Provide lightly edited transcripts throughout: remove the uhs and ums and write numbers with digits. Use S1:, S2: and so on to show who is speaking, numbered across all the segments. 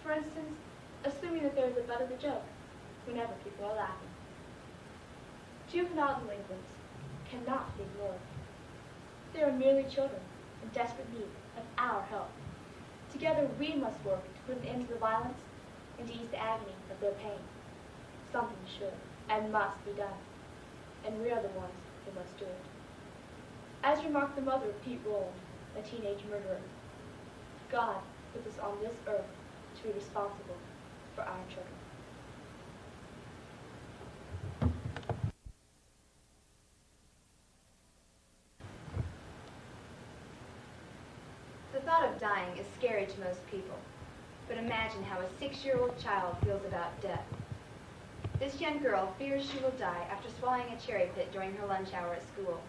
S1: For instance, assuming that there is a butt of the joke whenever people are laughing. Juvenile delinquents cannot be ignored. They are merely children in desperate need of our help. Together we must work to put an end to the violence and to ease the agony of their pain. Something should and must be done, and we are the ones who must do it. As remarked the mother of Pete Rowland, a teenage murderer, God put us on this earth to be responsible for our children.
S2: The thought of dying is scary to most people, but imagine how a 6-year-old child feels about death. This young girl fears she will die after swallowing a cherry pit during her lunch hour at school.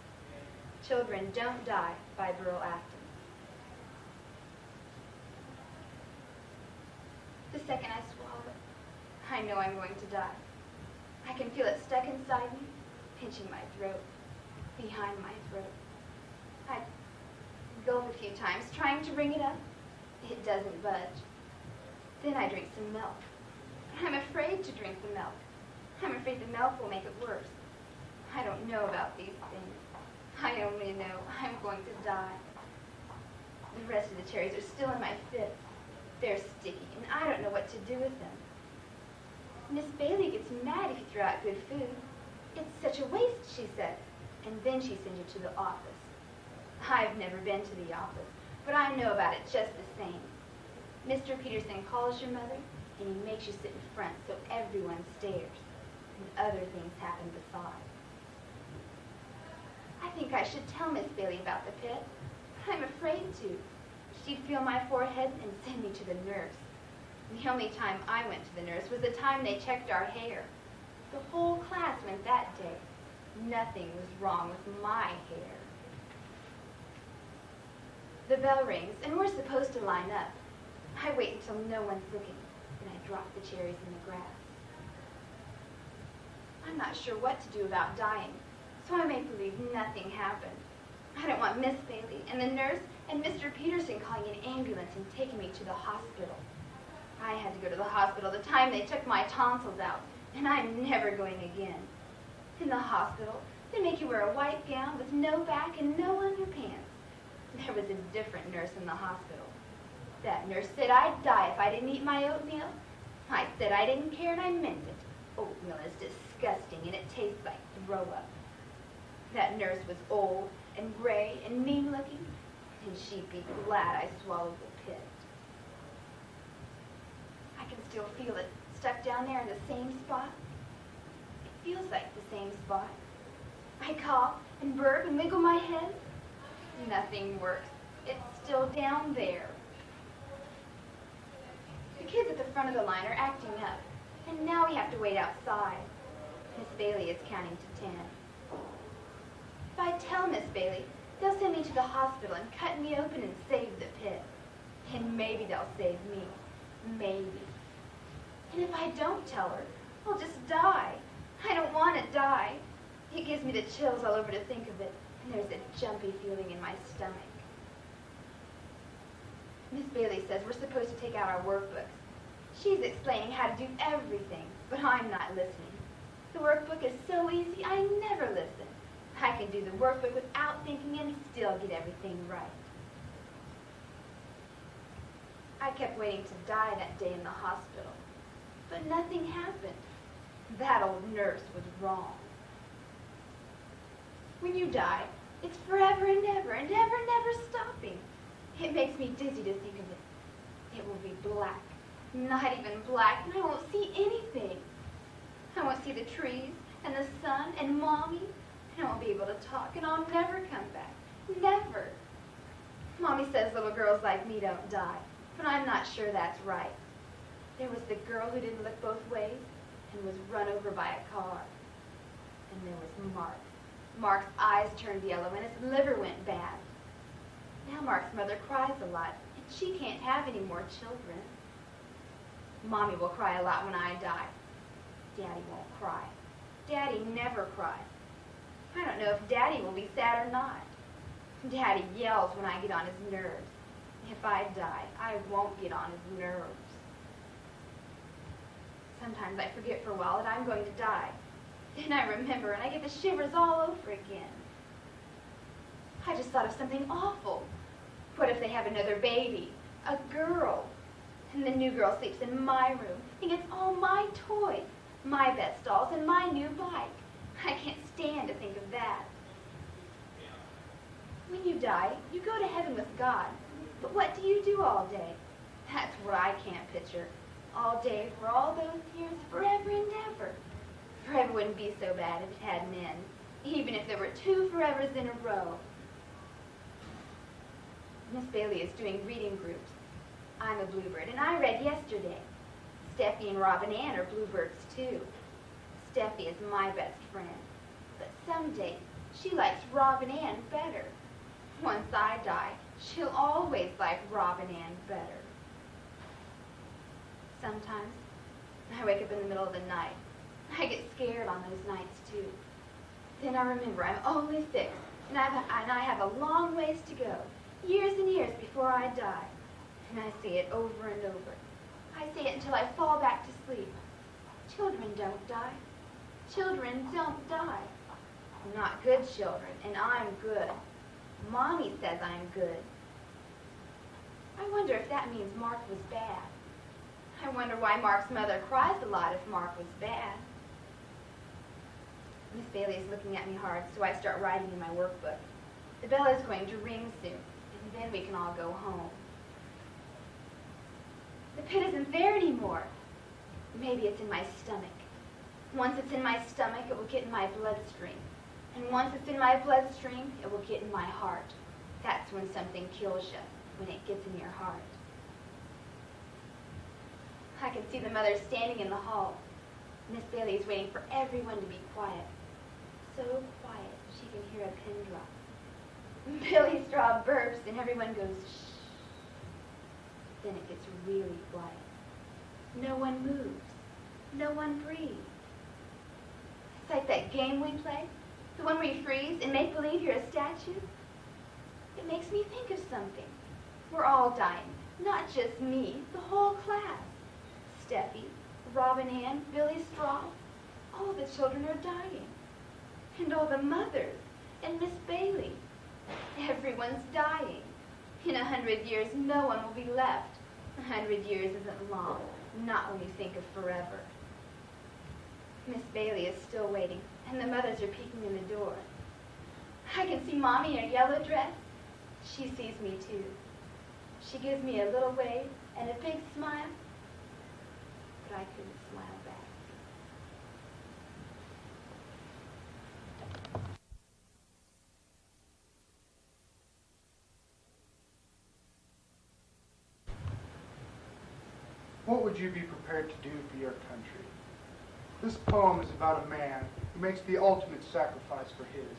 S2: Children don't die by Burl Acton. The second I swallow it, I know I'm going to die. I can feel it stuck inside me, pinching my throat, behind my throat. I gulp a few times, trying to bring it up. It doesn't budge. Then I drink some milk. I'm afraid to drink the milk. I'm afraid the milk will make it worse. I don't know about these things. I only know I'm going to die. The rest of the cherries are still in my fist. They're sticky, and I don't know what to do with them. Miss Bailey gets mad if you throw out good food. It's such a waste, she says, and then she sends you to the office. I've never been to the office, but I know about it just the same. Mr. Peterson calls your mother, and he makes you sit in front so everyone stares, and other things happen besides. I think I should tell Miss Bailey about the pit, but I'm afraid to. She'd feel my forehead and send me to the nurse. The only time I went to the nurse was the time they checked our hair. The whole class went that day. Nothing was wrong with my hair. The bell rings, and we're supposed to line up. I wait until no one's looking, and I drop the cherries in the grass. I'm not sure what to do about dying, so I make believe nothing happened. I don't want Miss Bailey and the nurse and Mr. Peterson calling an ambulance and taking me to the hospital. I had to go to the hospital the time they took my tonsils out, and I'm never going again. In the hospital, they make you wear a white gown with no back and no underpants. There was a different nurse in the hospital. That nurse said I'd die if I didn't eat my oatmeal. I said I didn't care, and I meant it. Oatmeal is disgusting, and it tastes like throw-up. That nurse was old and gray and mean-looking, and she'd be glad I swallowed the pit. I can still feel it stuck down there in the same spot. It feels like the same spot. I cough and burp and wiggle my head. Nothing works. It's still down there. The kids at the front of the line are acting up, and now we have to wait outside. Miss Bailey is counting to 10. If I tell Miss Bailey, they'll send me to the hospital and cut me open and save the pit. And maybe they'll save me. Maybe. And if I don't tell her, I'll just die. I don't want to die. It gives me the chills all over to think of it, and there's a jumpy feeling in my stomach. Miss Bailey says we're supposed to take out our workbooks. She's explaining how to do everything, but I'm not listening. The workbook is so easy, I never listen. I can do the workbook without thinking and still get everything right. I kept waiting to die that day in the hospital, but nothing happened. That old nurse was wrong. When you die, it's forever and ever and ever, never stopping. It makes me dizzy to think of it. It will be black, not even black, and I won't see anything. I won't see the trees and the sun and Mommy. I won't be able to talk, and I'll never come back. Never. Mommy says little girls like me don't die, but I'm not sure that's right. There was the girl who didn't look both ways and was run over by a car. And there was Mark. Mark's eyes turned yellow and his liver went bad. Now Mark's mother cries a lot, and she can't have any more children. Mommy will cry a lot when I die. Daddy won't cry. Daddy never cries. I don't know if Daddy will be sad or not. Daddy yells when I get on his nerves. If I die, I won't get on his nerves. Sometimes I forget for a while that I'm going to die. Then I remember and I get the shivers all over again. I just thought of something awful. What if they have another baby? A girl. And the new girl sleeps in my room and gets all my toys, my best dolls, and my new bike. I can't stand to think of that. When you die, you go to heaven with God. But what do you do all day? That's what I can't picture. All day for all those years, forever and ever. Forever wouldn't be so bad if it had an end, even if there were 2 forevers in a row. Miss Bailey is doing reading groups. I'm a bluebird, and I read yesterday. Steffi and Robin Ann are bluebirds, too. Steffi is my best friend, but someday she likes Robin Ann better. Once I die, she'll always like Robin Ann better. Sometimes I wake up in the middle of the night. I get scared on those nights, too. Then I remember I'm only 6, and I have a long ways to go, years and years before I die. And I say it over and over. I say it until I fall back to sleep. Children don't die. Children don't die. Not good children, and I'm good. Mommy says I'm good. I wonder if that means Mark was bad. I wonder why Mark's mother cries a lot if Mark was bad. Miss Bailey is looking at me hard, so I start writing in my workbook. The bell is going to ring soon, and then we can all go home. The pit isn't there anymore. Maybe it's in my stomach. Once it's in my stomach, it will get in my bloodstream. And once it's in my bloodstream, it will get in my heart. That's when something kills you, when it gets in your heart. I can see the mother standing in the hall. Miss Bailey is waiting for everyone to be quiet. So quiet, she can hear a pin drop. Billy Straw burps, and everyone goes, shh. Then it gets really quiet. No one moves. No one breathes. It's like that game we play, the one where you freeze and make believe you're a statue. It makes me think of something. We're all dying, not just me, the whole class. Steffi, Robin Ann, Billy Straw, all the children are dying. And all the mothers, and Miss Bailey. Everyone's dying. In 100 years, no one will be left. 100 years isn't long, not when you think of forever. Miss Bailey is still waiting, and the mothers are peeking in the door. I can see Mommy in her yellow dress. She sees me, too. She gives me a little wave and a big smile, but I couldn't smile back.
S3: What would you be prepared to do for your country? This poem is about a man who makes the ultimate sacrifice for his.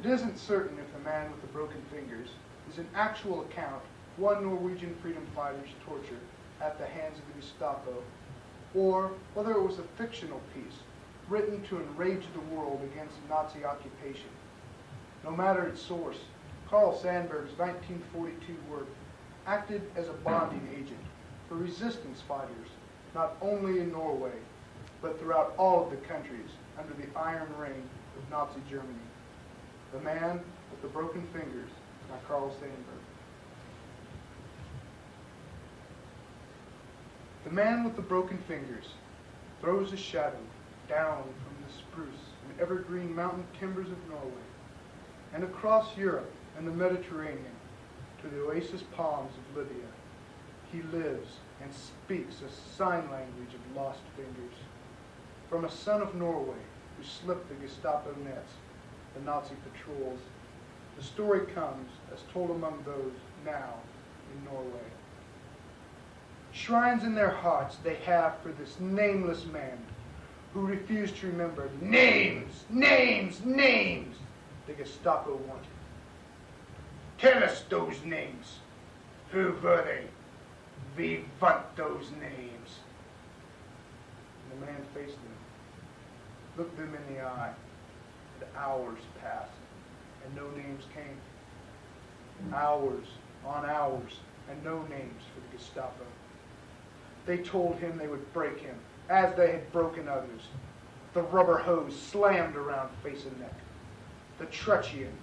S3: It isn't certain if the man with the broken fingers is an actual account of one Norwegian freedom fighter's torture at the hands of the Gestapo, or whether it was a fictional piece written to enrage the world against Nazi occupation. No matter its source, Carl Sandburg's 1942 work acted as a bonding agent for resistance fighters, not only in Norway, but throughout all of the countries under the iron reign of Nazi Germany. The Man with the Broken Fingers by Carl Sandburg. The man with the broken fingers throws a shadow down from the spruce and evergreen mountain timbers of Norway and across Europe and the Mediterranean to the oasis palms of Libya. He lives and speaks a sign language of lost fingers. From a son of Norway who slipped the Gestapo nets, the Nazi patrols, the story comes as told among those now in Norway. Shrines in their hearts they have for this nameless man who refused to remember names the Gestapo wanted. Tell us those names. Who were they? We want those names. And the man faced them, looked them in the eye. And hours passed, and no names came. Hours on hours, and no names for the Gestapo. They told him they would break him, as they had broken others. The rubber hose slammed around face and neck. The truncheon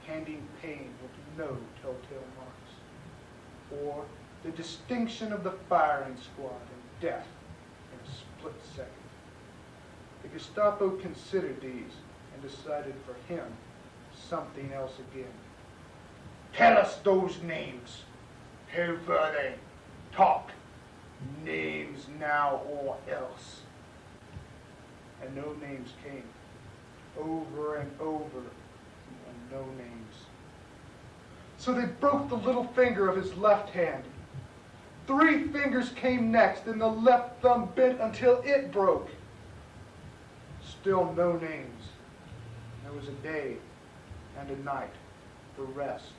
S3: handing pain with no telltale marks. Or the distinction of the firing squad and death in a split second. The Gestapo considered these and decided for him something else again. Tell us those names. Who were they? Talk. Names now or else. And no names came. Over and over, and no names. So they broke the little finger of his left hand. 3 fingers came next, and the left thumb bent until it broke. Still no names. There was a day and a night for rest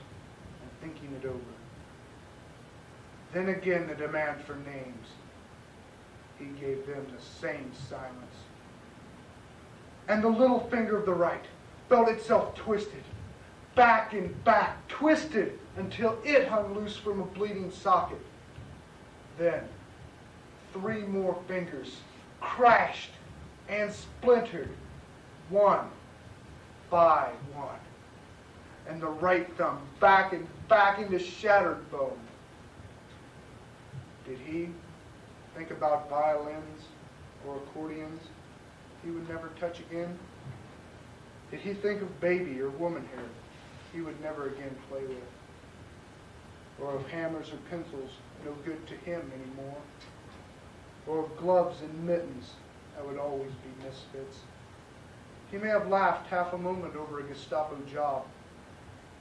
S3: and thinking it over. Then again the demand for names. He gave them the same silence. And the little finger of the right felt itself twisted, back and back, twisted until it hung loose from a bleeding socket. Then 3 more fingers crashed and splintered, one by one, and the right thumb back and back into shattered bone. Did he think about violins or accordions he would never touch again? Did he think of baby or woman hair he would never again play with? Or of hammers or pencils no good to him anymore? Or of gloves and mittens that would always be misfits? He may have laughed half a moment over a Gestapo job,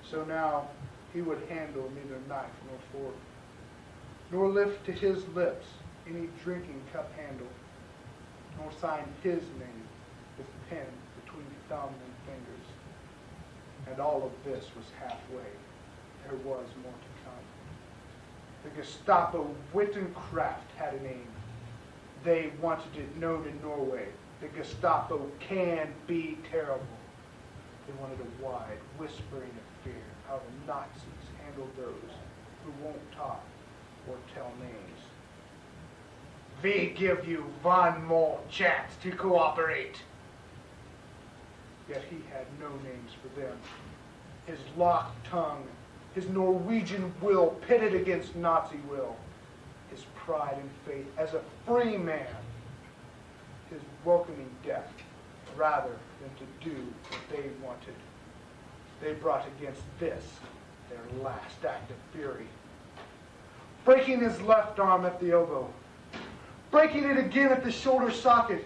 S3: so now he would handle neither knife nor fork, nor lift to his lips any drinking cup handle, nor sign his name with pen between thumb and fingers. And all of this was halfway. There was more to come. The Gestapo Wittenkraft had a name. They wanted it known in Norway. The Gestapo can be terrible. They wanted a wide, whispering of fear, how the Nazis handled those who won't talk or tell names. We give you one more chance to cooperate. Yet he had no names for them. His locked tongue, his Norwegian will pitted against Nazi will, his pride and faith as a free man, his welcoming death rather than to do what they wanted. They brought against this their last act of fury. Breaking his left arm at the elbow, breaking it again at the shoulder socket.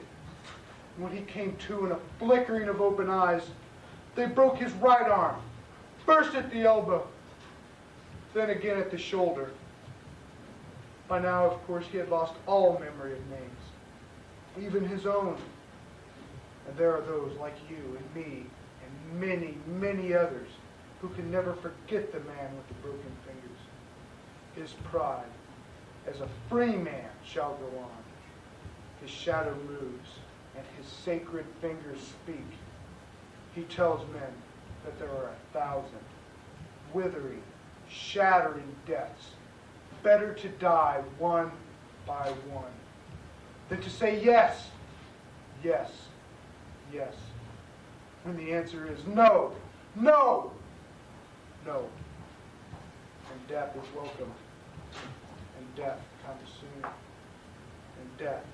S3: And when he came to in a flickering of open eyes, they broke his right arm, first at the elbow, then again at the shoulder. By now, of course, he had lost all memory of names, even his own. And there are those like you and me and many, many others who can never forget the man with the broken fingers. His pride as a free man shall go on. His shadow moves and his sacred fingers speak. He tells men that there are 1,000 withering, shattering deaths. Better to die one by one than to say yes, yes, yes, when the answer is no, no, no. And death is welcome, and death comes soon, and death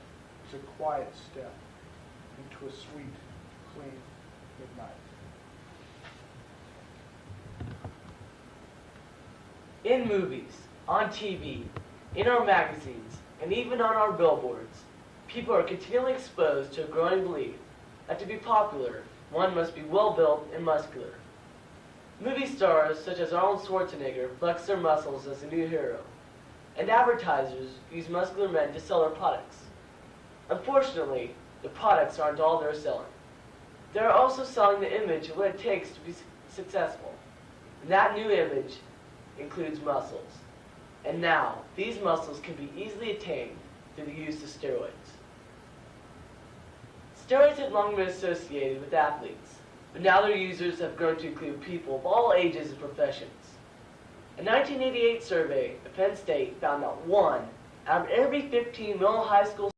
S3: is a quiet step into a sweet, clean midnight.
S4: In movies, on TV, in our magazines, and even on our billboards, people are continually exposed to a growing belief that to be popular, one must be well-built and muscular. Movie stars such as Arnold Schwarzenegger flex their muscles as a new hero, and advertisers use muscular men to sell their products. Unfortunately, the products aren't all they're selling. They're also selling the image of what it takes to be successful, and that new image includes muscles. And now, these muscles can be easily attained through the use of steroids. Steroids had long been associated with athletes, but now their users have grown to include people of all ages and professions. A 1988 survey of Penn State found that 1 out of every 15 middle high school